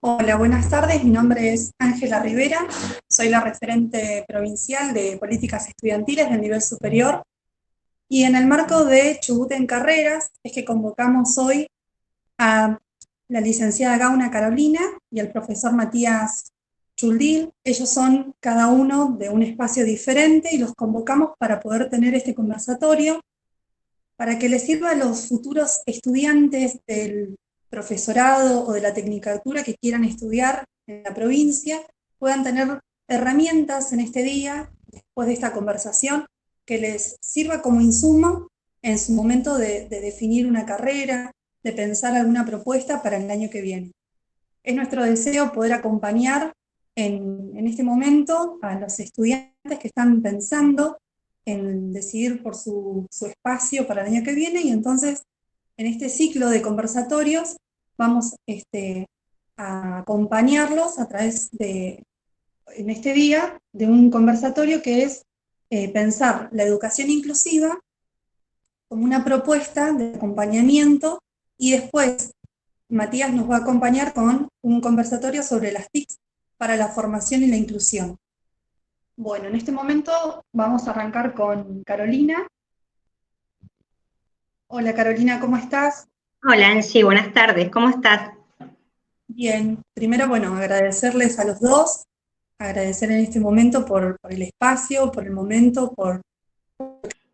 Hola, buenas tardes. Mi nombre es Ángela Rivera. Soy la referente provincial de políticas estudiantiles del nivel superior. Y en el marco de Chubut en Carreras es que convocamos hoy a la licenciada Gauna Carolina y al profesor Matías Chuldil. Ellos son cada uno de un espacio diferente y los convocamos para poder tener este conversatorio para que les sirva a los futuros estudiantes del profesorado o de la tecnicatura que quieran estudiar en la provincia, puedan tener herramientas en este día, después de esta conversación, que les sirva como insumo en su momento de definir una carrera, de pensar alguna propuesta para el año que viene. Es nuestro deseo poder acompañar en este momento a los estudiantes que están pensando en decidir por su espacio para el año que viene, y entonces en este ciclo de conversatorios vamos a acompañarlos a través de, en este día, de un conversatorio que es pensar la educación inclusiva como una propuesta de acompañamiento, y después Matías nos va a acompañar con un conversatorio sobre las TICs para la formación y la inclusión. Bueno, en este momento vamos a arrancar con Carolina. Hola Carolina, ¿cómo estás? Hola Angie, buenas tardes, ¿cómo estás? Bien, primero, bueno, agradecerles a los dos, agradecer en este momento por el espacio, por el momento, por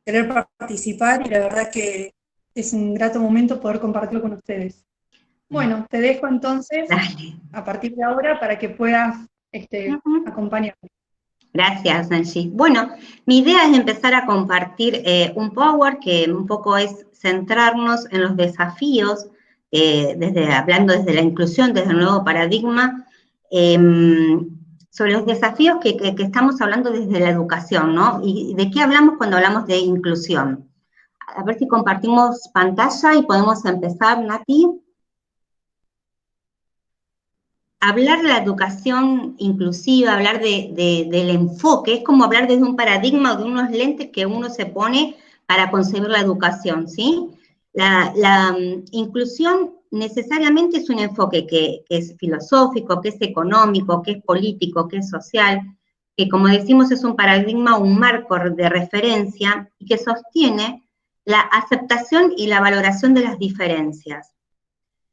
querer participar, y la verdad que es un grato momento poder compartirlo con ustedes. Bueno, te dejo entonces Dale. a partir de ahora para que puedas Ujú. acompañarme. Gracias Angie. Bueno, mi idea es empezar a compartir un Power que un poco es centrarnos en los desafíos, hablando desde la inclusión, desde el nuevo paradigma, eh, sobre los desafíos que estamos hablando desde la educación, ¿no? ¿Y de qué hablamos cuando hablamos de inclusión? A ver si compartimos pantalla y podemos empezar, Nati. Hablar de la educación inclusiva, hablar del enfoque, es como hablar desde un paradigma o de unos lentes que uno se pone para concebir la educación, ¿sí? La inclusión necesariamente es un enfoque que es filosófico, que es económico, que es político, que es social, que como decimos es un paradigma, un marco de referencia y que sostiene la aceptación y la valoración de las diferencias.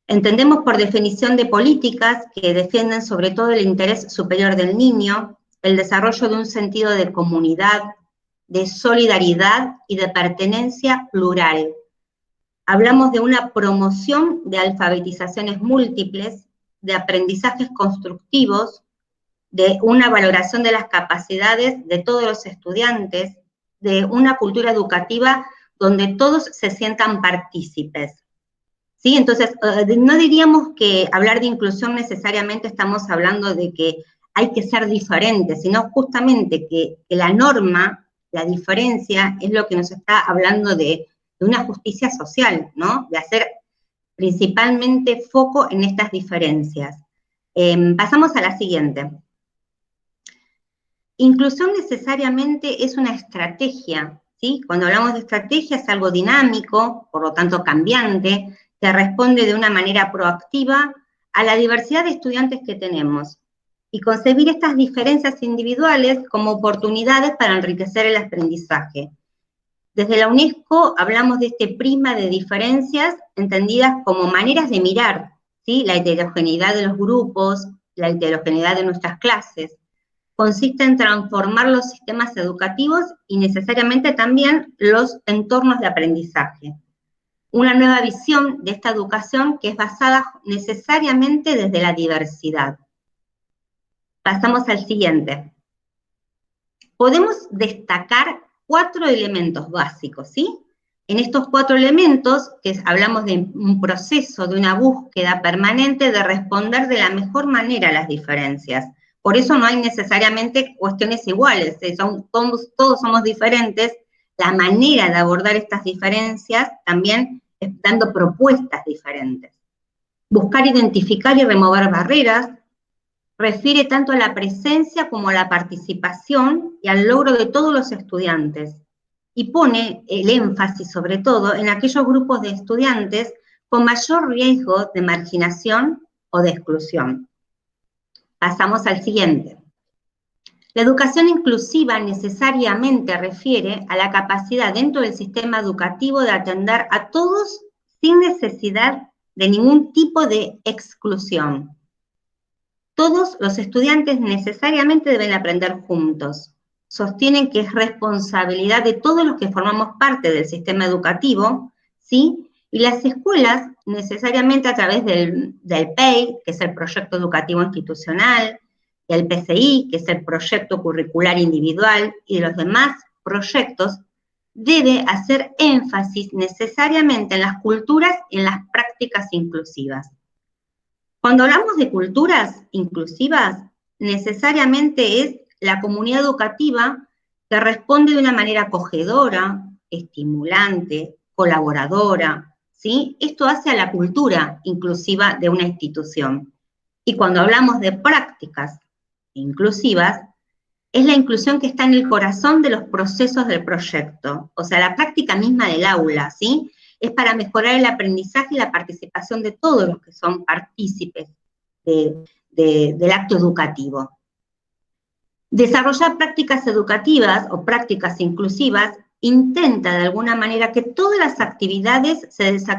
Entendemos por definición de políticas que defienden sobre todo el interés superior del niño, el desarrollo de un sentido de comunidad, de solidaridad y de pertenencia plural. Hablamos de una promoción de alfabetizaciones múltiples, de aprendizajes constructivos, de una valoración de las capacidades de todos los estudiantes, de una cultura educativa donde todos se sientan partícipes. ¿Sí? Entonces, no diríamos que hablar de inclusión necesariamente estamos hablando de que hay que ser diferentes, sino justamente que la norma, la diferencia, es lo que nos está hablando de una justicia social, ¿no? De hacer principalmente foco en estas diferencias. Pasamos a la siguiente. Inclusión necesariamente es una estrategia, ¿sí? Cuando hablamos de estrategia es algo dinámico, por lo tanto cambiante, que responde de una manera proactiva a la diversidad de estudiantes que tenemos y concebir estas diferencias individuales como oportunidades para enriquecer el aprendizaje. Desde la UNESCO hablamos de este prisma de diferencias entendidas como maneras de mirar, ¿sí? La heterogeneidad de los grupos, la heterogeneidad de nuestras clases. Consiste en transformar los sistemas educativos y necesariamente también los entornos de aprendizaje. Una nueva visión de esta educación que es basada necesariamente desde la diversidad. Pasamos al siguiente. Podemos destacar 4 elementos básicos, ¿sí? En estos 4 elementos, que hablamos de un proceso, de una búsqueda permanente de responder de la mejor manera a las diferencias. Por eso no hay necesariamente cuestiones iguales, todos somos diferentes, la manera de abordar estas diferencias también es dando propuestas diferentes. Buscar identificar y remover barreras, refiere tanto a la presencia como a la participación y al logro de todos los estudiantes, y pone el énfasis sobre todo en aquellos grupos de estudiantes con mayor riesgo de marginación o de exclusión. Pasamos al siguiente. La educación inclusiva necesariamente refiere a la capacidad dentro del sistema educativo de atender a todos sin necesidad de ningún tipo de exclusión. Todos los estudiantes necesariamente deben aprender juntos. Sostienen que es responsabilidad de todos los que formamos parte del sistema educativo, ¿sí? Y las escuelas, necesariamente a través del PEI, que es el Proyecto Educativo Institucional, del PCI, que es el Proyecto Curricular Individual, y de los demás proyectos, debe hacer énfasis necesariamente en las culturas y en las prácticas inclusivas. Cuando hablamos de culturas inclusivas, necesariamente es la comunidad educativa que responde de una manera acogedora, estimulante, colaboradora, ¿sí? Esto hace a la cultura inclusiva de una institución. Y cuando hablamos de prácticas inclusivas, es la inclusión que está en el corazón de los procesos del proyecto, o sea, la práctica misma del aula, ¿sí? Es para mejorar el aprendizaje y la participación de todos los que son partícipes del acto educativo. Desarrollar prácticas educativas o prácticas inclusivas intenta de alguna manera que todas las actividades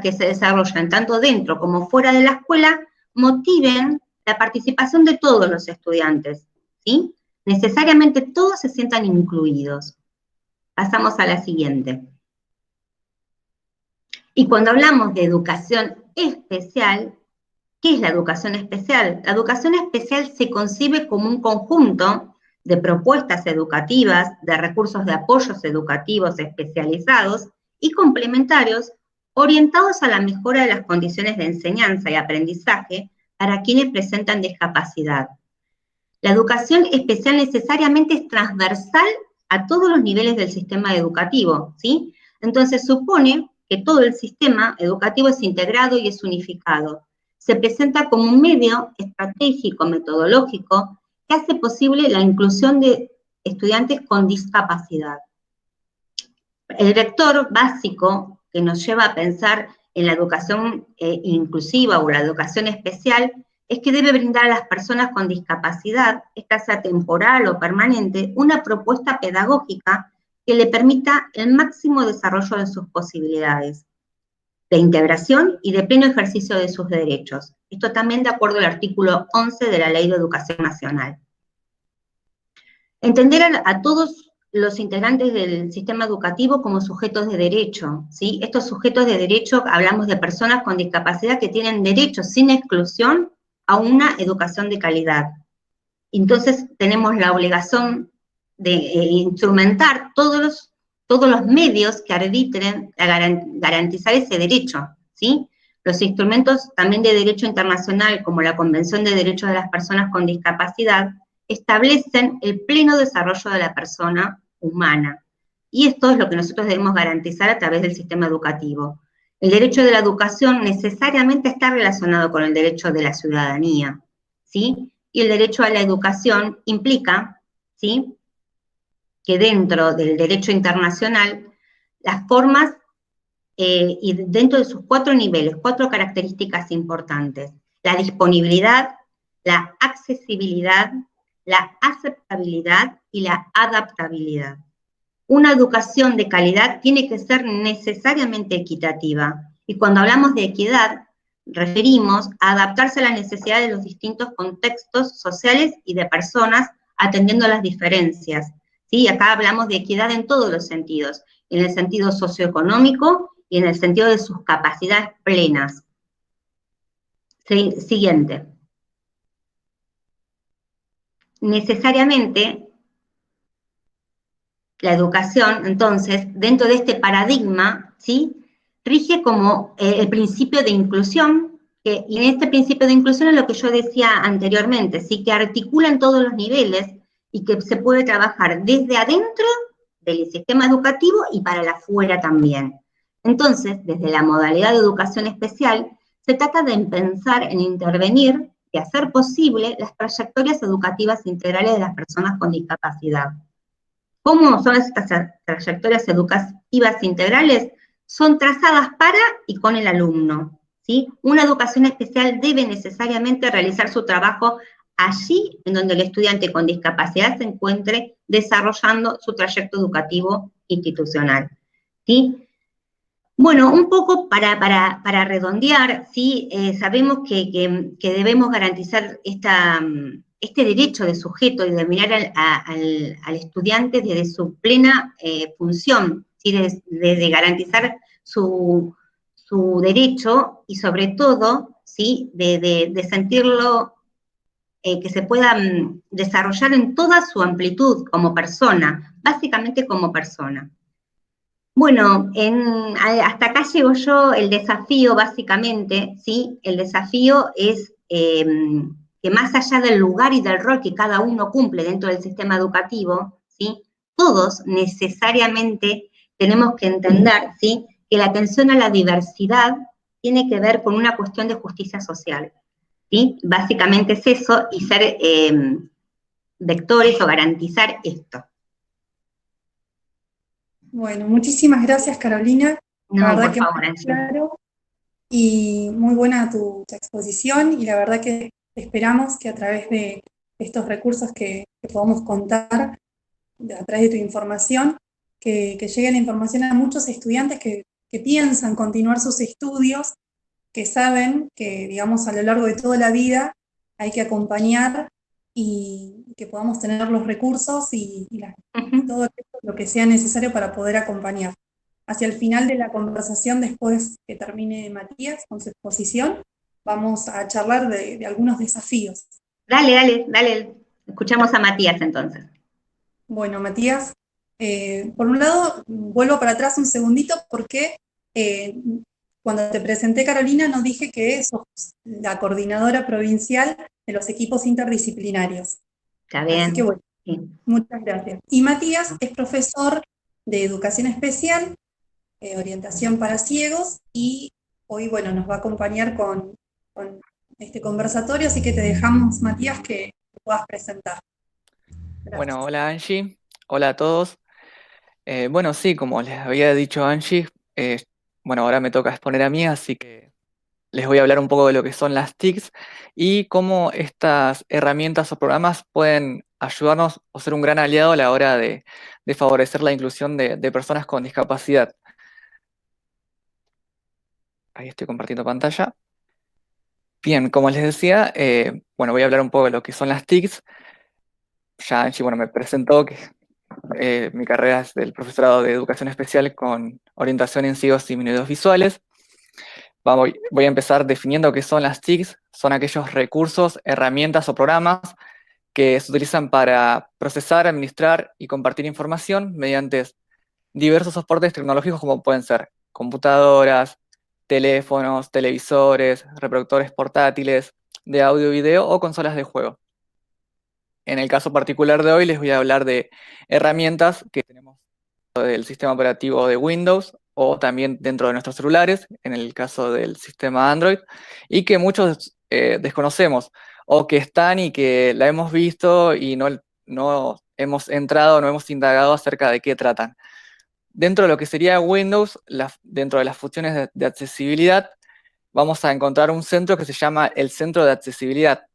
que se desarrollan tanto dentro como fuera de la escuela motiven la participación de todos los estudiantes, ¿sí? Necesariamente todos se sientan incluidos. Pasamos a la siguiente. Y cuando hablamos de educación especial, ¿qué es la educación especial? La educación especial se concibe como un conjunto de propuestas educativas, de recursos de apoyos educativos especializados y complementarios orientados a la mejora de las condiciones de enseñanza y aprendizaje para quienes presentan discapacidad. La educación especial necesariamente es transversal a todos los niveles del sistema educativo, ¿sí? Entonces supone que todo el sistema educativo es integrado y es unificado. Se presenta como un medio estratégico, metodológico, que hace posible la inclusión de estudiantes con discapacidad. El vector básico que nos lleva a pensar en la educación inclusiva o la educación especial es que debe brindar a las personas con discapacidad, esta sea temporal o permanente, una propuesta pedagógica que le permita el máximo desarrollo de sus posibilidades, de integración y de pleno ejercicio de sus derechos. Esto también de acuerdo al artículo 11 de la Ley de Educación Nacional. Entender a todos los integrantes del sistema educativo como sujetos de derecho, ¿sí? Estos sujetos de derecho, hablamos de personas con discapacidad que tienen derecho sin exclusión a una educación de calidad. Entonces tenemos la obligación de instrumentar todos los medios que arbitren a garantizar ese derecho, ¿sí? Los instrumentos también de derecho internacional, como la Convención de Derechos de las Personas con Discapacidad, establecen el pleno desarrollo de la persona humana. Y esto es lo que nosotros debemos garantizar a través del sistema educativo. El derecho de la educación necesariamente está relacionado con el derecho de la ciudadanía, ¿sí? Y el derecho a la educación implica, ¿sí?, que dentro del derecho internacional, las formas, y dentro de sus 4 niveles, 4 características importantes: la disponibilidad, la accesibilidad, la aceptabilidad y la adaptabilidad. Una educación de calidad tiene que ser necesariamente equitativa. Y cuando hablamos de equidad, referimos a adaptarse a las necesidades de los distintos contextos sociales y de personas, atendiendo a las diferencias, ¿sí? Acá hablamos de equidad en todos los sentidos, en el sentido socioeconómico y en el sentido de sus capacidades plenas. Siguiente. Necesariamente, la educación, entonces, dentro de este paradigma, ¿sí?, rige como el principio de inclusión, y en este principio de inclusión es lo que yo decía anteriormente, ¿sí?, que articula en todos los niveles y que se puede trabajar desde adentro del sistema educativo y para el afuera también. Entonces, desde la modalidad de educación especial, se trata de pensar en intervenir y hacer posible las trayectorias educativas integrales de las personas con discapacidad. ¿Cómo son estas trayectorias educativas integrales? Son trazadas para y con el alumno, ¿sí? Una educación especial debe necesariamente realizar su trabajo allí en donde el estudiante con discapacidad se encuentre desarrollando su trayecto educativo institucional, ¿sí? Bueno, un poco para redondear, ¿sí? Sabemos que debemos garantizar este derecho de sujeto y de mirar al estudiante desde su plena función, ¿sí? De garantizar su derecho y sobre todo, ¿sí? De sentirlo que se pueda desarrollar en toda su amplitud como persona, básicamente como persona. Bueno, hasta acá llego yo, el desafío básicamente, ¿sí? El desafío es que más allá del lugar y del rol que cada uno cumple dentro del sistema educativo, ¿sí? Todos necesariamente tenemos que entender, ¿sí? Que la atención a la diversidad tiene que ver con una cuestión de justicia social, ¿sí? Básicamente es eso y ser vectores o garantizar esto. Bueno, muchísimas gracias, Carolina. La No, verdad por que favor, muy Angie. claro y muy buena tu exposición y la verdad que esperamos que a través de estos recursos que podamos contar, a través de tu información, que llegue la información a muchos estudiantes que piensan continuar sus estudios, que saben que, digamos, a lo largo de toda la vida hay que acompañar y que podamos tener los recursos y todo lo que sea necesario para poder acompañar. Hacia el final de la conversación, después que termine Matías con su exposición, vamos a charlar de algunos desafíos. Dale. Escuchamos a Matías entonces. Bueno, Matías, por un lado, vuelvo para atrás un segundito porque eh, cuando te presenté, Carolina, nos dije que sos la coordinadora provincial de los equipos interdisciplinarios. Está Así que bien. bueno, Sí. muchas gracias. Y Matías es profesor de educación especial, orientación para ciegos, y hoy, bueno, nos va a acompañar con este conversatorio, así que te dejamos, Matías, que te puedas presentar. Gracias. Bueno, hola Angie, hola a todos. Bueno, sí, como les había dicho Angie, bueno, ahora me toca exponer a mí, así que les voy a hablar un poco de lo que son las TICs y cómo estas herramientas o programas pueden ayudarnos o ser un gran aliado a la hora de favorecer la inclusión de personas con discapacidad. Ahí estoy compartiendo pantalla. Bien, como les decía, bueno, voy a hablar un poco de lo que son las TICs. Ya Angie, bueno, me presentó que mi carrera es del profesorado de educación especial con orientación en ciegos y minusválidos visuales. Voy a empezar definiendo qué son las TICs. Son aquellos recursos, herramientas o programas que se utilizan para procesar, administrar y compartir información mediante diversos soportes tecnológicos como pueden ser computadoras, teléfonos, televisores, reproductores portátiles de audio y video o consolas de juego. En el caso particular de hoy les voy a hablar de herramientas que tenemos del sistema operativo de Windows o también dentro de nuestros celulares, en el caso del sistema Android, y que muchos desconocemos o que están y que la hemos visto y no hemos entrado, no hemos indagado acerca de qué tratan. Dentro de lo que sería Windows, dentro de las funciones de accesibilidad, vamos a encontrar un centro que se llama el Centro de Accesibilidad,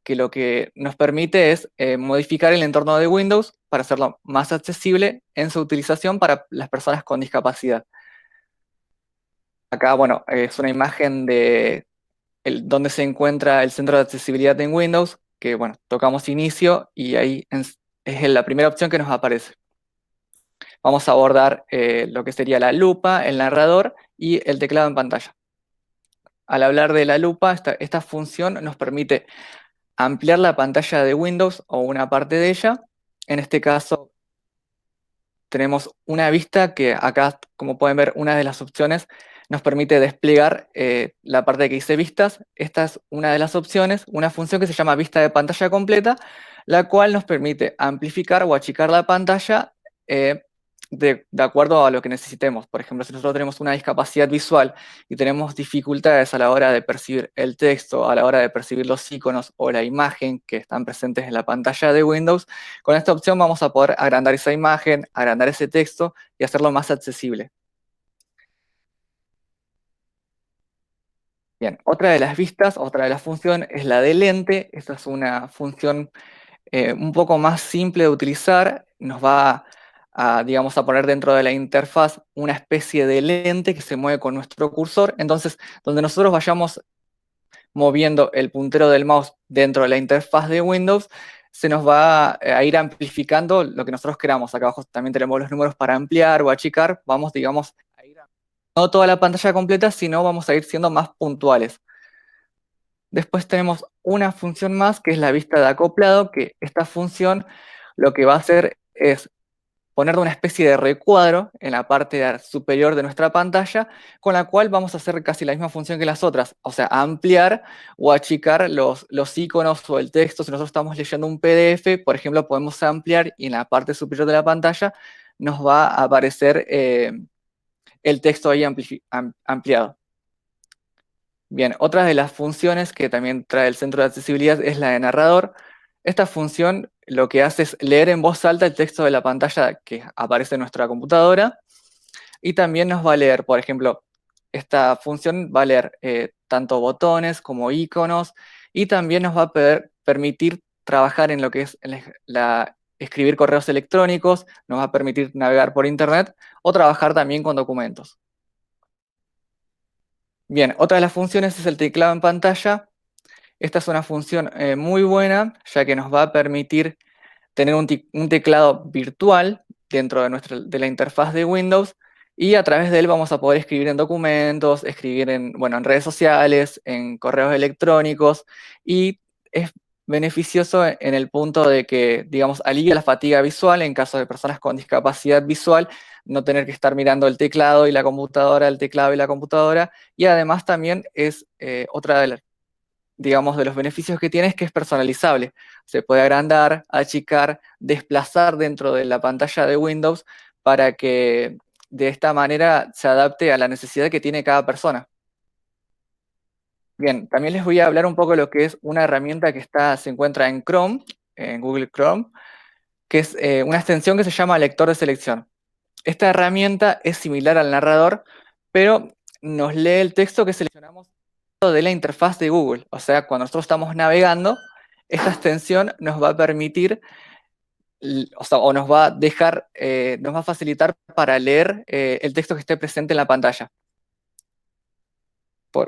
que lo que nos permite es modificar el entorno de Windows para hacerlo más accesible en su utilización para las personas con discapacidad. Acá, bueno, es una imagen de donde se encuentra el centro de accesibilidad en Windows, que, bueno, tocamos inicio y ahí es la primera opción que nos aparece. Vamos a abordar lo que sería la lupa, el narrador y el teclado en pantalla. Al hablar de la lupa, esta función nos permite ampliar la pantalla de Windows o una parte de ella. En este caso, tenemos una vista que acá, como pueden ver, una de las opciones nos permite desplegar la parte que dice vistas. Esta es una de las opciones, una función que se llama vista de pantalla completa, la cual nos permite amplificar o achicar la pantalla de acuerdo a lo que necesitemos. Por ejemplo, si nosotros tenemos una discapacidad visual y tenemos dificultades a la hora de percibir el texto, a la hora de percibir los iconos o la imagen que están presentes en la pantalla de Windows, con esta opción vamos a poder agrandar esa imagen, agrandar ese texto y hacerlo más accesible. Bien, otra de las vistas, otra de las funciones es la de lente. Esta es una función un poco más simple de utilizar. Nos va a, digamos, a poner dentro de la interfaz una especie de lente que se mueve con nuestro cursor. Entonces, donde nosotros vayamos moviendo el puntero del mouse dentro de la interfaz de Windows, se nos va a ir amplificando lo que nosotros queramos. Acá abajo también tenemos los números para ampliar o achicar. Vamos, digamos, a ir no toda la pantalla completa, sino vamos a ir siendo más puntuales. Después tenemos una función más, que es la vista de acoplado, que esta función lo que va a hacer es poner una especie de recuadro en la parte superior de nuestra pantalla, con la cual vamos a hacer casi la misma función que las otras, o sea, ampliar o achicar los iconos o el texto. Si nosotros estamos leyendo un PDF, por ejemplo, podemos ampliar y en la parte superior de la pantalla nos va a aparecer el texto ahí ampliado. Bien, otra de las funciones que también trae el centro de accesibilidad es la de narrador. Esta función lo que hace es leer en voz alta el texto de la pantalla que aparece en nuestra computadora y también nos va a leer, por ejemplo, esta función va a leer tanto botones como iconos y también nos va a permitir trabajar en lo que es escribir correos electrónicos, nos va a permitir navegar por internet o trabajar también con documentos. Bien, otra de las funciones es el teclado en pantalla. Esta es una función muy buena, ya que nos va a permitir tener un teclado virtual dentro de la interfaz de Windows y a través de él vamos a poder escribir en documentos, escribir en redes sociales, en correos electrónicos, y es beneficioso en el punto de que, digamos, alivia la fatiga visual en caso de personas con discapacidad visual, no tener que estar mirando el teclado y la computadora, el teclado y la computadora, y además también es otra de las, digamos, de los beneficios que tiene es que es personalizable. Se puede agrandar, achicar, desplazar dentro de la pantalla de Windows para que de esta manera se adapte a la necesidad que tiene cada persona. Bien, también les voy a hablar un poco de lo que es una herramienta que se encuentra en Chrome, en Google Chrome, que es una extensión que se llama lector de selección. Esta herramienta es similar al narrador, pero nos lee el texto que seleccionamos de la interfaz de Google. O sea, cuando nosotros estamos navegando, esta extensión nos va a permitir, o nos va a dejar, nos va a facilitar para leer el texto que esté presente en la pantalla.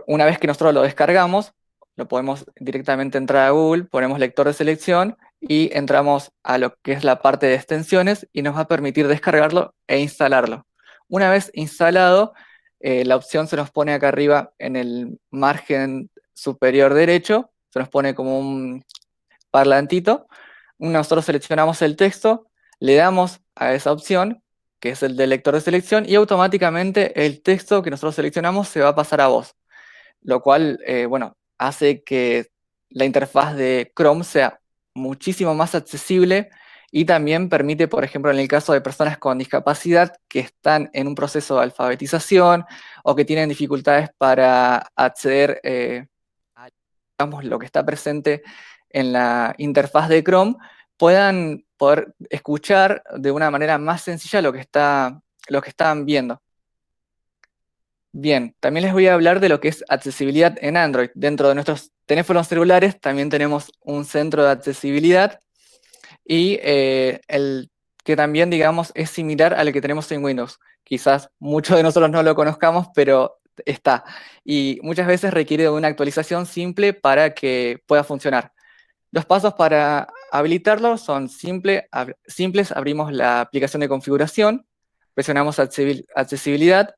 Una vez que nosotros lo descargamos, lo podemos directamente entrar a Google, ponemos lector de selección y entramos a lo que es la parte de extensiones y nos va a permitir descargarlo e instalarlo. Una vez instalado, la opción se nos pone acá arriba en el margen superior derecho, se nos pone como un parlantito. Nosotros seleccionamos el texto, le damos a esa opción, que es el del lector de selección, y automáticamente el texto que nosotros seleccionamos se va a pasar a voz, lo cual, bueno, hace que la interfaz de Chrome sea muchísimo más accesible y también permite, por ejemplo, en el caso de personas con discapacidad que están en un proceso de alfabetización o que tienen dificultades para acceder a, digamos, lo que está presente en la interfaz de Chrome, puedan poder escuchar de una manera más sencilla lo que están viendo. Bien, también les voy a hablar de lo que es accesibilidad en Android. Dentro de nuestros teléfonos celulares también tenemos un centro de accesibilidad y el que también, digamos, es similar al que tenemos en Windows. Quizás muchos de nosotros no lo conozcamos, pero está. Y muchas veces requiere de una actualización simple para que pueda funcionar. Los pasos para habilitarlo son simples. Abrimos la aplicación de configuración, presionamos accesibilidad.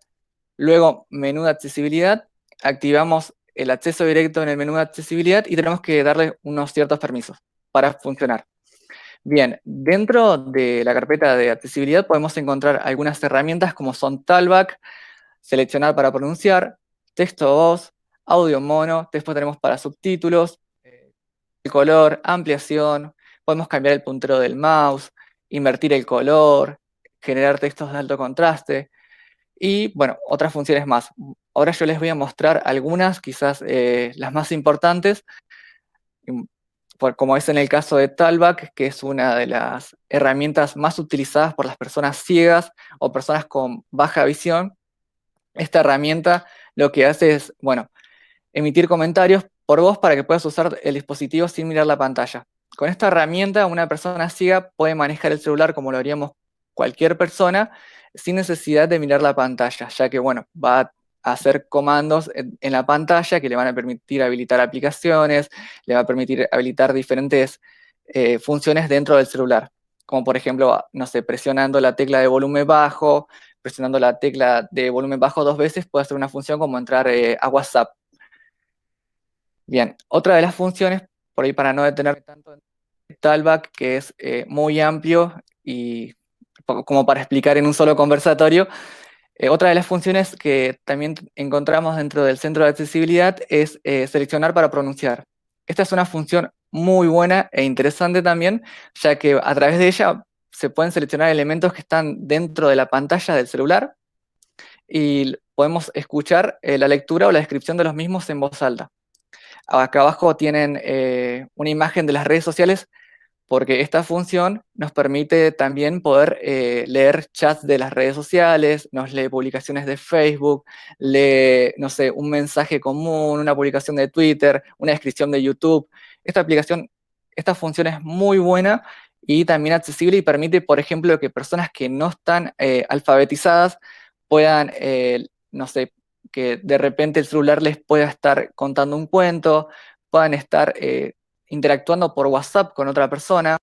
Luego, menú de accesibilidad, activamos el acceso directo en el menú de accesibilidad y tenemos que darle unos ciertos permisos para funcionar. Bien, dentro de la carpeta de accesibilidad podemos encontrar algunas herramientas como son Talkback, seleccionar para pronunciar, texto voz, audio mono, después tenemos para subtítulos, el color, ampliación, podemos cambiar el puntero del mouse, invertir el color, generar textos de alto contraste, y bueno, otras funciones más. Ahora yo les voy a mostrar algunas, quizás las más importantes, como es en el caso de Talkback, que es una de las herramientas más utilizadas por las personas ciegas o personas con baja visión. Esta herramienta lo que hace es, bueno, emitir comentarios por voz para que puedas usar el dispositivo sin mirar la pantalla. Con esta herramienta, una persona ciega puede manejar el celular como lo haríamos cualquier persona, sin necesidad de mirar la pantalla, ya que, bueno, va a hacer comandos en la pantalla que le van a permitir habilitar aplicaciones, le va a permitir habilitar diferentes funciones dentro del celular, como por ejemplo, no sé, presionando la tecla de volumen bajo, presionando la tecla de volumen bajo 2 veces puede hacer una función como entrar a WhatsApp. Bien, otra de las funciones, por ahí para no detenerme tanto en Talkback, que es muy amplio y como para explicar en un solo conversatorio, otra de las funciones que también encontramos dentro del centro de accesibilidad es seleccionar para pronunciar. Esta es una función muy buena e interesante también, ya que a través de ella se pueden seleccionar elementos que están dentro de la pantalla del celular y podemos escuchar la lectura o la descripción de los mismos en voz alta. Acá abajo tienen una imagen de las redes sociales, porque esta función nos permite también poder leer chats de las redes sociales, nos lee publicaciones de Facebook, lee, no sé, un mensaje común, una publicación de Twitter, una descripción de YouTube. Esta función es muy buena y también accesible y permite, por ejemplo, que personas que no están alfabetizadas puedan, no sé, que de repente el celular les pueda estar contando un cuento, puedan estar interactuando por WhatsApp con otra persona,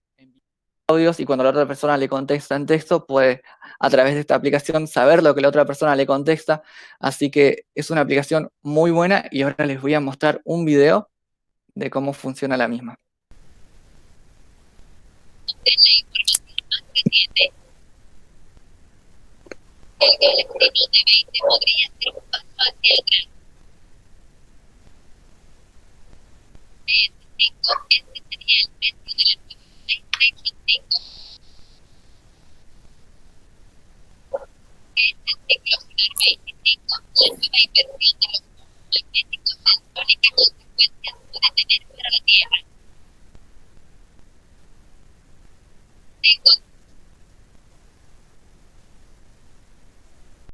audios, y cuando la otra persona le contesta en texto, puede a través de esta aplicación saber lo que la otra persona le contesta. Así que es una aplicación muy buena y ahora les voy a mostrar un video de cómo funciona la misma. El destino de 20 podría ser un paso hacia atrás. Este sería el precio de la PlayStation 5. Es el ciclo solar 25, la nueva inversión de los campos magnéticos del Sol y qué consecuencias puede tener para la Tierra.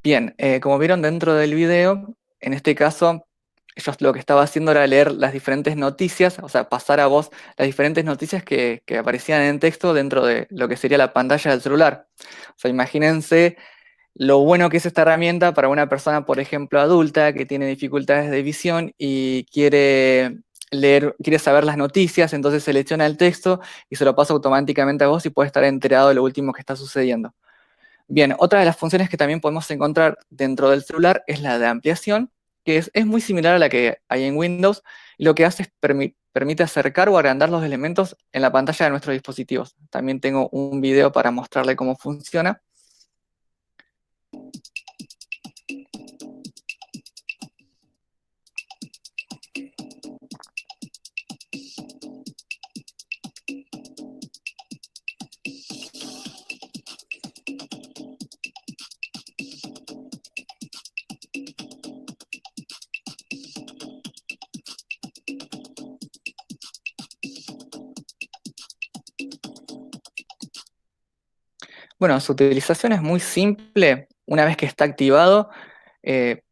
Bien, como vieron dentro del video, en este caso, ellos lo que estaba haciendo era leer las diferentes noticias, o sea, pasar a voz las diferentes noticias que aparecían en texto dentro de lo que sería la pantalla del celular. O sea, imagínense lo bueno que es esta herramienta para una persona, por ejemplo, adulta, que tiene dificultades de visión y quiere leer, quiere saber las noticias, entonces selecciona el texto y se lo pasa automáticamente a vos y puede estar enterado de lo último que está sucediendo. Bien, otra de las funciones que también podemos encontrar dentro del celular es la de ampliación, que es muy similar a la que hay en Windows, y lo que hace es permite acercar o agrandar los elementos en la pantalla de nuestros dispositivos. También tengo un video para mostrarle cómo funciona. Bueno, su utilización es muy simple. Una vez que está activado, eh,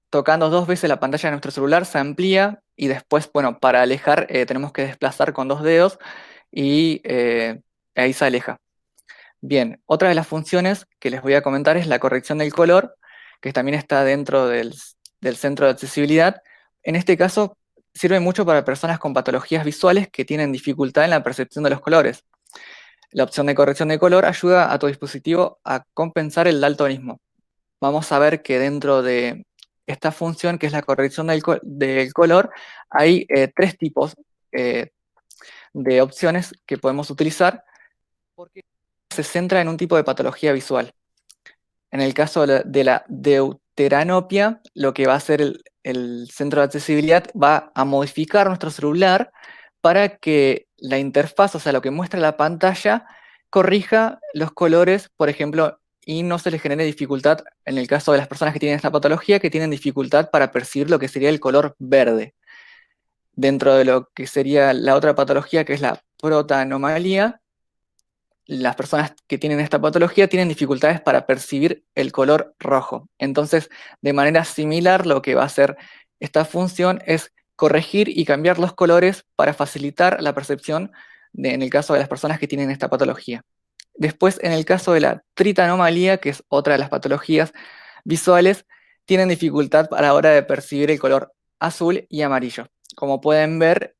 tocando 2 veces la pantalla de nuestro celular, se amplía y después, bueno, para alejar tenemos que desplazar con 2 dedos y ahí se aleja. Bien, otra de las funciones que les voy a comentar es la corrección del color, que también está dentro del centro de accesibilidad. En este caso, sirve mucho para personas con patologías visuales que tienen dificultad en la percepción de los colores. La opción de corrección de color ayuda a tu dispositivo a compensar el daltonismo. Vamos a ver que dentro de esta función, que es la corrección del color, hay 3 tipos de opciones que podemos utilizar, porque se centra en un tipo de patología visual. En el caso de la deuteranopia, lo que va a hacer el centro de accesibilidad va a modificar nuestro celular para que la interfaz, o sea, lo que muestra la pantalla, corrija los colores, por ejemplo, y no se les genere dificultad, en el caso de las personas que tienen esta patología, que tienen dificultad para percibir lo que sería el color verde. Dentro de lo que sería la otra patología, que es la protanomalía, las personas que tienen esta patología tienen dificultades para percibir el color rojo. Entonces, de manera similar, lo que va a hacer esta función es corregir y cambiar los colores para facilitar la percepción en el caso de las personas que tienen esta patología. Después, en el caso de la tritanomalía, que es otra de las patologías visuales, tienen dificultad a la hora de percibir el color azul y amarillo. Como pueden ver,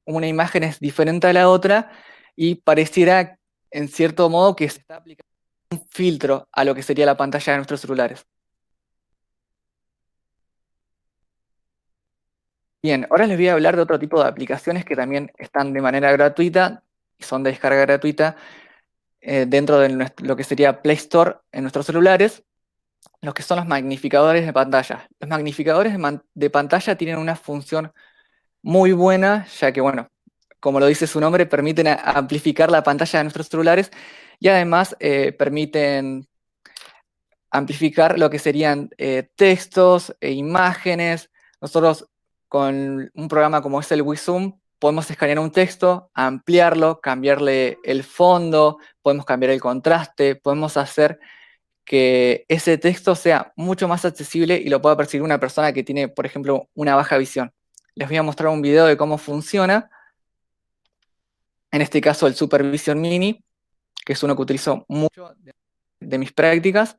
una imagen es diferente a la otra y pareciera, en cierto modo, que se está aplicando un filtro a lo que sería la pantalla de nuestros celulares. Bien, ahora les voy a hablar de otro tipo de aplicaciones que también están de manera gratuita y son de descarga gratuita dentro de lo que sería Play Store en nuestros celulares, los que son los magnificadores de pantalla. Los magnificadores de pantalla tienen una función muy buena, ya que, bueno, como lo dice su nombre, permiten amplificar la pantalla de nuestros celulares y además permiten amplificar lo que serían textos e imágenes. Nosotros con un programa como es el WeZoom podemos escanear un texto, ampliarlo, cambiarle el fondo, podemos cambiar el contraste, podemos hacer que ese texto sea mucho más accesible y lo pueda percibir una persona que tiene, por ejemplo, una baja visión. Les voy a mostrar un video de cómo funciona. En este caso, el Supervision Mini, que es uno que utilizo mucho de mis prácticas.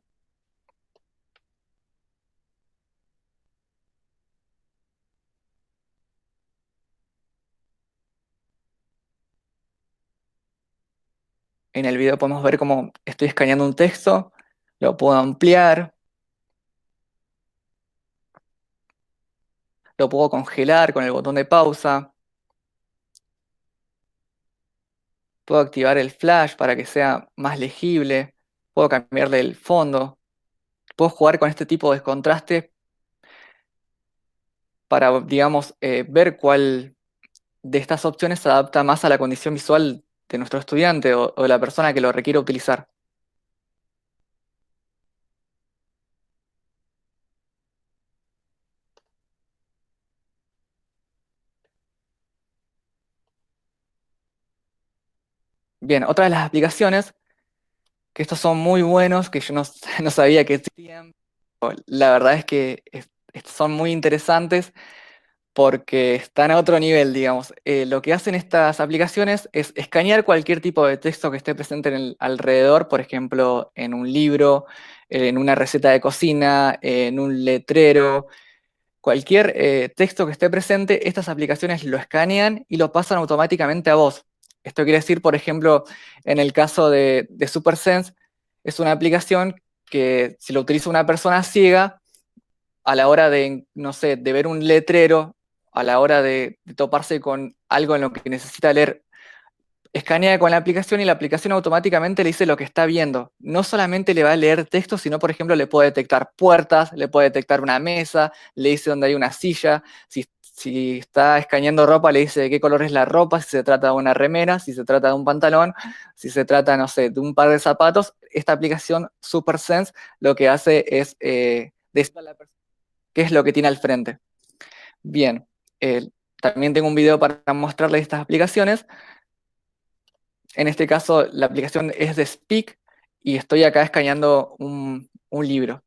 En el video podemos ver cómo estoy escaneando un texto, lo puedo ampliar, lo puedo congelar con el botón de pausa, puedo activar el flash para que sea más legible, puedo cambiarle el fondo, puedo jugar con este tipo de contraste para, digamos, ver cuál de estas opciones se adapta más a la condición visual de nuestro estudiante o de la persona que lo requiere utilizar. Bien, otra de las aplicaciones, que estos son muy buenos, que yo no, no sabía que existían, la verdad es que son muy interesantes porque están a otro nivel, digamos. Lo que hacen estas aplicaciones es escanear cualquier tipo de texto que esté presente en el alrededor, por ejemplo, en un libro, en una receta de cocina, en un letrero. Cualquier texto que esté presente, estas aplicaciones lo escanean y lo pasan automáticamente a voz. Esto quiere decir, por ejemplo, en el caso de SuperSense, es una aplicación que si lo utiliza una persona ciega, a la hora de, no sé, de ver un letrero, a la hora de toparse con algo en lo que necesita leer, escanea con la aplicación y la aplicación automáticamente le dice lo que está viendo. No solamente le va a leer texto, sino, por ejemplo, le puede detectar puertas, le puede detectar una mesa, le dice dónde hay una silla. Si está escaneando ropa, le dice de qué color es la ropa, si se trata de una remera, si se trata de un pantalón, si se trata, no sé, de un par de zapatos. Esta aplicación SuperSense lo que hace es decirle a la persona qué es lo que tiene al frente. Bien, también tengo un video para mostrarles estas aplicaciones. En este caso, la aplicación es de Speak y estoy acá escaneando un libro.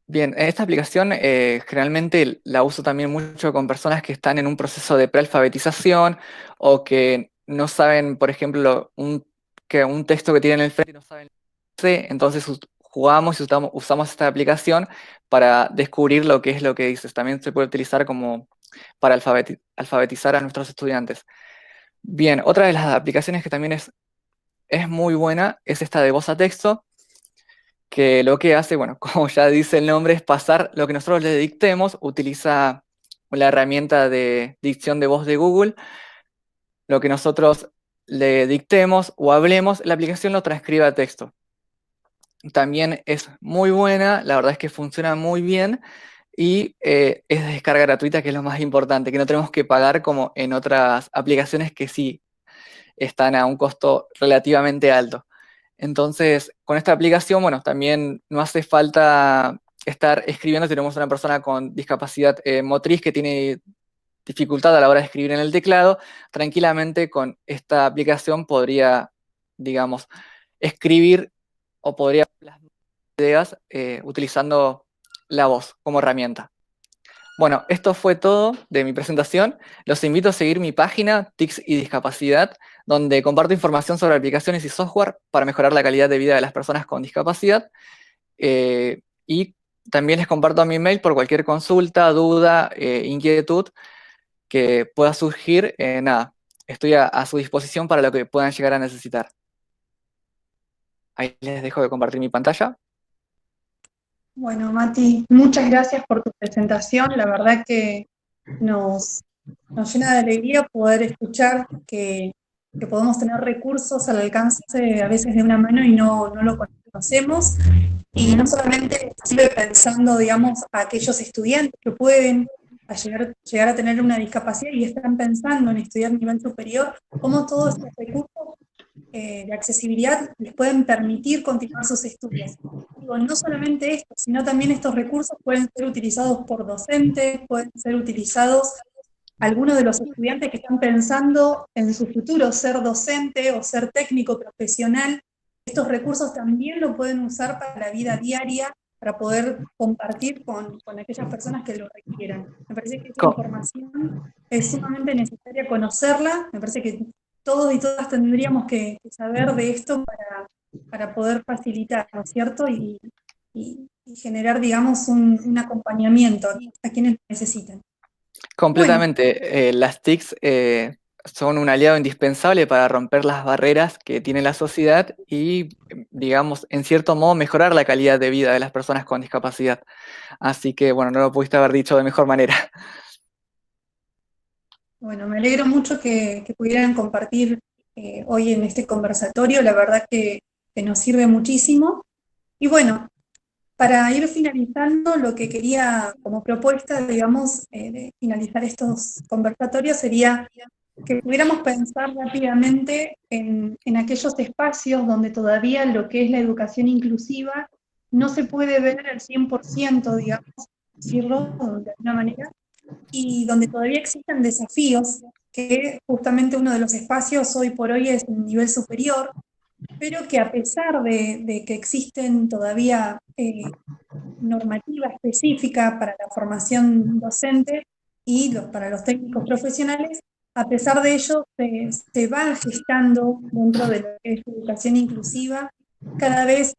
Bien, esta aplicación generalmente la uso también mucho con personas que están en un proceso de prealfabetización o que no saben, por ejemplo, que un texto que tienen en el frente no saben leerse, entonces jugamos y usamos esta aplicación para descubrir lo que es lo que dices. También se puede utilizar como para alfabetizar a nuestros estudiantes. Bien, otra de las aplicaciones que también es muy buena es esta de voz a texto, que lo que hace, bueno, como ya dice el nombre, es pasar lo que nosotros le dictemos, utiliza la herramienta de dicción de voz de Google, lo que nosotros le dictemos o hablemos, la aplicación lo transcribe a texto. también es muy buena, la verdad es que funciona muy bien y es de descarga gratuita, que es lo más importante, que no tenemos que pagar como en otras aplicaciones que sí están a un costo relativamente alto. Entonces, con esta aplicación, bueno, también no hace falta estar escribiendo. Tenemos una persona con discapacidad motriz que tiene dificultad a la hora de escribir en el teclado. Tranquilamente con esta aplicación podría, digamos, escribir o podría plasmar ideas utilizando la voz como herramienta. Bueno, esto fue todo de mi presentación. Los invito a seguir mi página, TICS y Discapacidad, donde comparto información sobre aplicaciones y software para mejorar la calidad de vida de las personas con discapacidad. Y también les comparto mi mail por cualquier consulta, duda, inquietud que pueda surgir. Nada, estoy a su disposición para lo que puedan llegar a necesitar. Ahí les dejo de compartir mi pantalla. Bueno, Mati, muchas gracias por tu presentación. La verdad que nos llena de alegría poder escuchar que podemos tener recursos al alcance a veces de una mano y no lo conocemos. Y no solamente sirve pensando, digamos, a aquellos estudiantes que pueden llegar a tener una discapacidad y están pensando en estudiar a nivel superior, cómo todos estos recursos de accesibilidad les pueden permitir continuar sus estudios. Digo, no solamente esto, sino también estos recursos pueden ser utilizados por docentes, pueden ser utilizados algunos de los estudiantes que están pensando en su futuro ser docente o ser técnico profesional. Estos recursos también lo pueden usar para la vida diaria, para poder compartir con aquellas personas que lo requieran. Me parece que esta información es sumamente necesaria conocerla. Me parece que todos y todas tendríamos que saber de esto para poder facilitar, ¿no es cierto? Y generar, digamos, un acompañamiento a quienes lo necesitan. Completamente. Las TICs son un aliado indispensable para romper las barreras que tiene la sociedad y, digamos, en cierto modo mejorar la calidad de vida de las personas con discapacidad. Así que, bueno, no lo pudiste haber dicho de mejor manera. Bueno, me alegro mucho que pudieran compartir hoy en este conversatorio. La verdad que nos sirve muchísimo. Y bueno, para ir finalizando, lo que quería como propuesta, digamos, de finalizar estos conversatorios sería que pudiéramos pensar rápidamente en aquellos espacios donde todavía lo que es la educación inclusiva no se puede ver al 100%, digamos, decirlo de alguna manera, y donde todavía existen desafíos, que justamente uno de los espacios hoy por hoy es un nivel superior, pero que a pesar de que existen todavía normativa específica para la formación docente y para los técnicos profesionales, a pesar de ello se va gestando dentro de lo que es la educación inclusiva. Cada vez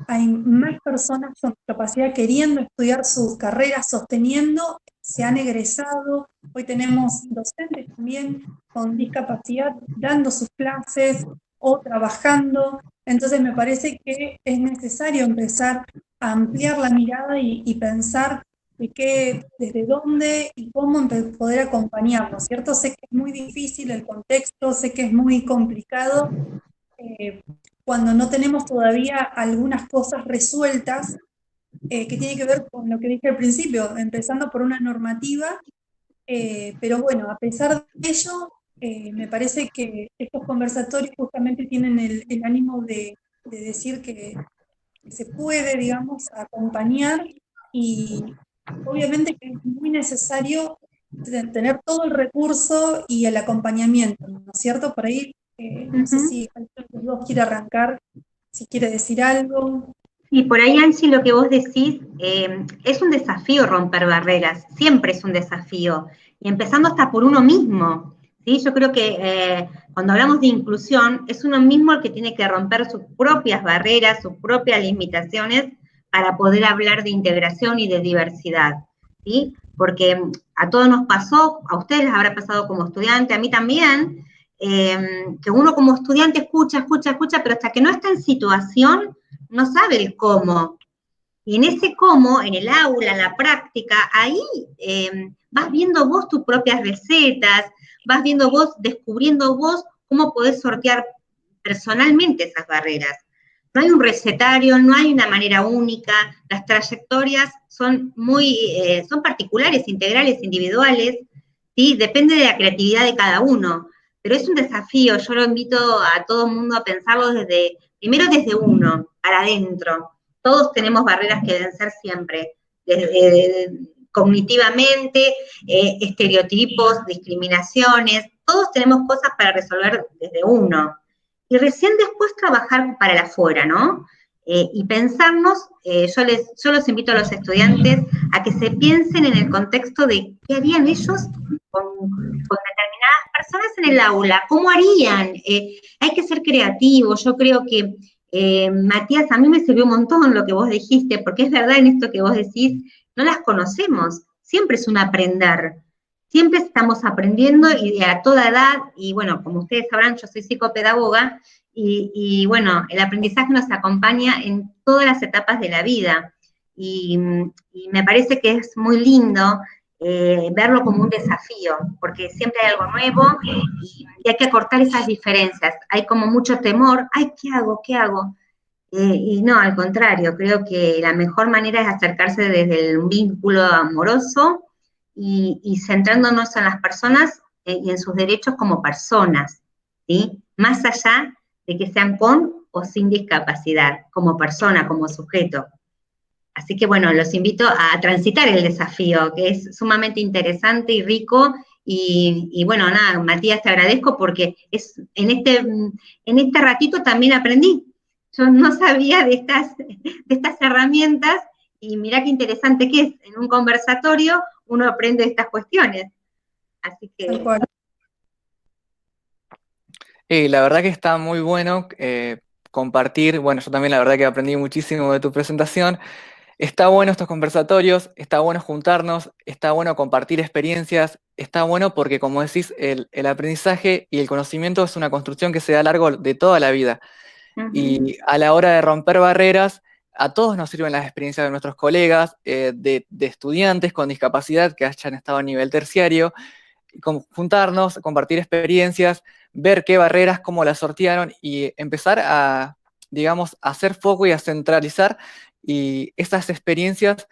hay más personas con discapacidad queriendo estudiar sus carreras, sosteniendo, se han egresado. Hoy tenemos docentes también con discapacidad dando sus clases o trabajando. Entonces me parece que es necesario empezar a ampliar la mirada y pensar desde dónde y cómo poder acompañarnos, ¿cierto? Sé que es muy difícil el contexto, sé que es muy complicado cuando no tenemos todavía algunas cosas resueltas que tiene que ver con lo que dije al principio, empezando por una normativa, pero bueno, a pesar de ello, me parece que estos conversatorios justamente tienen el ánimo de decir que se puede, digamos, acompañar y obviamente que es muy necesario tener todo el recurso y el acompañamiento, ¿no es cierto? Por ahí, no sé si alguno de los dos quiere arrancar, si quiere decir algo. Y por ahí, Angie, lo que vos decís, es un desafío romper barreras, siempre es un desafío, y empezando hasta por uno mismo, ¿sí? Yo creo que cuando hablamos de inclusión, es uno mismo el que tiene que romper sus propias barreras, sus propias limitaciones, para poder hablar de integración y de diversidad, ¿sí? Porque a todos nos pasó, a ustedes les habrá pasado como estudiante, a mí también, que uno como estudiante escucha, pero hasta que no está en situación, no sabe el cómo. Y en ese cómo, en el aula, en la práctica, ahí vas viendo vos tus propias recetas, vas viendo vos, descubriendo vos cómo podés sortear personalmente esas barreras. No hay un recetario, no hay una manera única, las trayectorias son son particulares, integrales, individuales, ¿sí? Depende de la creatividad de cada uno, pero es un desafío, yo lo invito a todo el mundo a pensarlo primero desde uno, para adentro. Todos tenemos barreras que vencer siempre, cognitivamente, estereotipos, discriminaciones, todos tenemos cosas para resolver desde uno. Y recién después trabajar para el afuera, ¿no? Y pensarnos, yo los invito a los estudiantes a que se piensen en el contexto de qué harían ellos con determinadas personas en el aula, cómo harían. Hay que ser creativos, yo creo que, Matías, a mí me sirvió un montón lo que vos dijiste, porque es verdad en esto que vos decís, no las conocemos, siempre es un aprender. Siempre estamos aprendiendo y a toda edad, y bueno, como ustedes sabrán, yo soy psicopedagoga, y bueno, el aprendizaje nos acompaña en todas las etapas de la vida. Y me parece que es muy lindo verlo como un desafío, porque siempre hay algo nuevo y hay que acortar esas diferencias. Hay como mucho temor, ay, ¿qué hago? ¿Qué hago? Y no, al contrario, creo que la mejor manera es acercarse desde un vínculo amoroso y centrándonos en las personas y en sus derechos como personas, ¿sí? Más allá de que sean con o sin discapacidad, como persona, como sujeto. Así que bueno, los invito a transitar el desafío, que es sumamente interesante y rico. Y bueno, nada, Matías, te agradezco porque en este ratito también aprendí. Yo no sabía de estas herramientas y mirá qué interesante que es. En un conversatorio uno aprende estas cuestiones. Así que... Tal cual. La verdad que está muy bueno compartir, bueno, yo también la verdad que aprendí muchísimo de tu presentación. Está bueno estos conversatorios, está bueno juntarnos, está bueno compartir experiencias, está bueno porque, como decís, el aprendizaje y el conocimiento es una construcción que se da a lo largo de toda la vida. Y a la hora de romper barreras, a todos nos sirven las experiencias de nuestros colegas, de estudiantes con discapacidad que hayan estado a nivel terciario, juntarnos, compartir experiencias, ver qué barreras, cómo las sortearon y empezar a, digamos, a hacer foco y a centralizar y esas experiencias,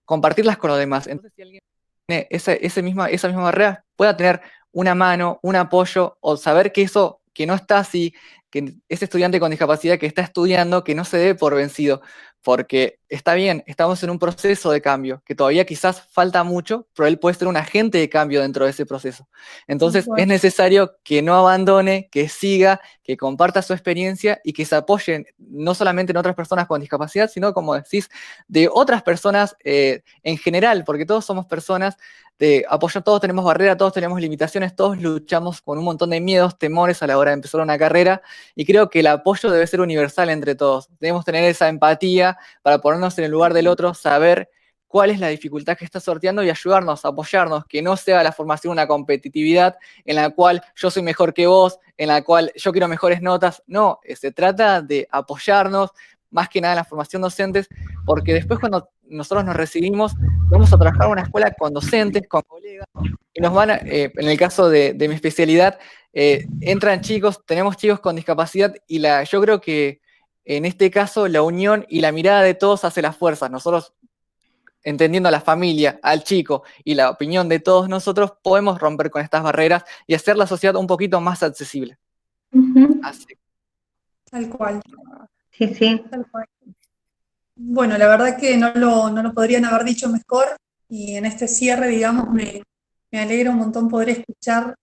compartirlas con los demás. Entonces, si alguien tiene esa misma barrera, pueda tener una mano, un apoyo o saber que eso, que no está así, que ese estudiante con discapacidad que está estudiando, que no se dé por vencido, porque está bien, estamos en un proceso de cambio, que todavía quizás falta mucho, pero él puede ser un agente de cambio dentro de ese proceso. Entonces es necesario que no abandone, que siga, que comparta su experiencia y que se apoyen no solamente en otras personas con discapacidad, sino, como decís, de otras personas en general, porque todos somos personas de apoyo, todos tenemos barreras, todos tenemos limitaciones, todos luchamos con un montón de miedos, temores a la hora de empezar una carrera, y creo que el apoyo debe ser universal entre todos. Debemos tener esa empatía para ponernos en el lugar del otro, saber cuál es la dificultad que está sorteando y ayudarnos, apoyarnos, que no sea la formación una competitividad en la cual yo soy mejor que vos, en la cual yo quiero mejores notas. No, se trata de apoyarnos, más que nada en la formación docentes, porque después cuando nosotros nos recibimos, vamos a trabajar en una escuela con docentes, con colegas, y nos van a, en el caso de mi especialidad, entran chicos, tenemos chicos con discapacidad, y yo creo que en este caso la unión y la mirada de todos hace las fuerzas. Nosotros, entendiendo a la familia, al chico y la opinión de todos nosotros, podemos romper con estas barreras y hacer la sociedad un poquito más accesible. Así. Tal cual. Sí, sí. Tal cual. Bueno, la verdad que no lo podrían haber dicho mejor y en este cierre, digamos, me alegra un montón poder escuchar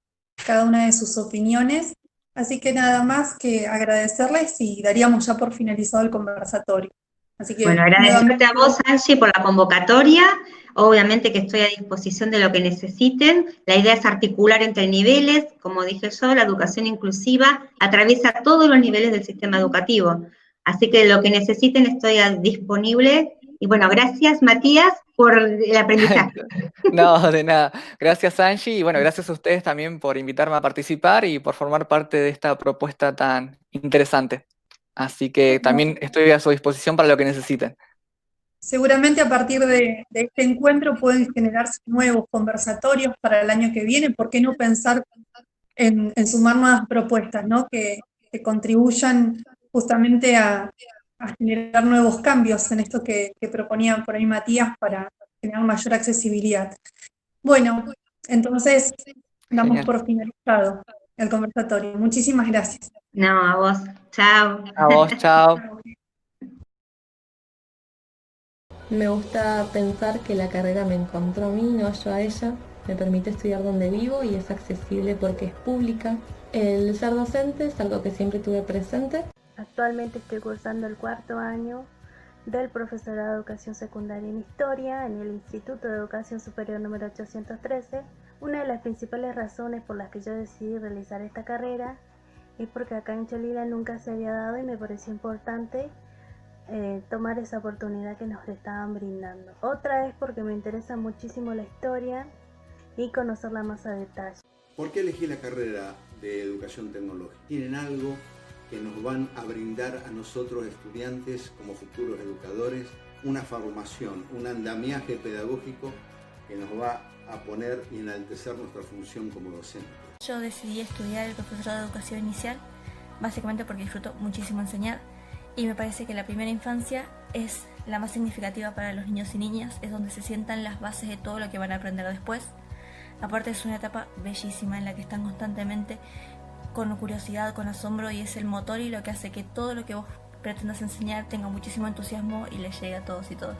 cada una de sus opiniones. Así que nada más que agradecerles y daríamos ya por finalizado el conversatorio. Así que, bueno, agradecerte a vos, Angie, por la convocatoria. Obviamente que estoy a disposición de lo que necesiten. La idea es articular entre niveles. Como dije yo, la educación inclusiva atraviesa todos los niveles del sistema educativo. Así que lo que necesiten estoy disponible. Y bueno, gracias, Matías, por el aprendizaje. No, de nada. Gracias, Angie. Y bueno, gracias a ustedes también por invitarme a participar y por formar parte de esta propuesta tan interesante. Así que también estoy a su disposición para lo que necesiten. Seguramente a partir de este encuentro pueden generarse nuevos conversatorios para el año que viene. ¿Por qué no pensar en sumar nuevas propuestas, ¿no? que contribuyan justamente a a generar nuevos cambios en esto que proponía por ahí Matías para generar mayor accesibilidad. Bueno, entonces damos Genial. por finalizado el conversatorio. Muchísimas gracias. No, a vos. Chao. A vos, chao. Me gusta pensar que la carrera me encontró a mí, no yo a ella. Me permite estudiar donde vivo y es accesible porque es pública. El ser docente es algo que siempre tuve presente. Actualmente estoy cursando el 4º año del profesorado de educación secundaria en historia en el Instituto de Educación Superior número 813. Una de las principales razones por las que yo decidí realizar esta carrera es porque acá en Cholila nunca se había dado y me pareció importante tomar esa oportunidad que nos estaban brindando. Otra es porque me interesa muchísimo la historia y conocerla más a detalle. ¿Por qué elegí la carrera de educación tecnológica? Tienen algo que nos van a brindar a nosotros estudiantes como futuros educadores, una formación, un andamiaje pedagógico que nos va a poner y enaltecer nuestra función como docentes. Yo decidí estudiar el profesorado de educación inicial, básicamente porque disfruto muchísimo enseñar y me parece que la primera infancia es la más significativa para los niños y niñas, es donde se sientan las bases de todo lo que van a aprender después. Aparte es una etapa bellísima en la que están constantemente con curiosidad, con asombro y es el motor y lo que hace que todo lo que vos pretendas enseñar tenga muchísimo entusiasmo y les llegue a todos y todas.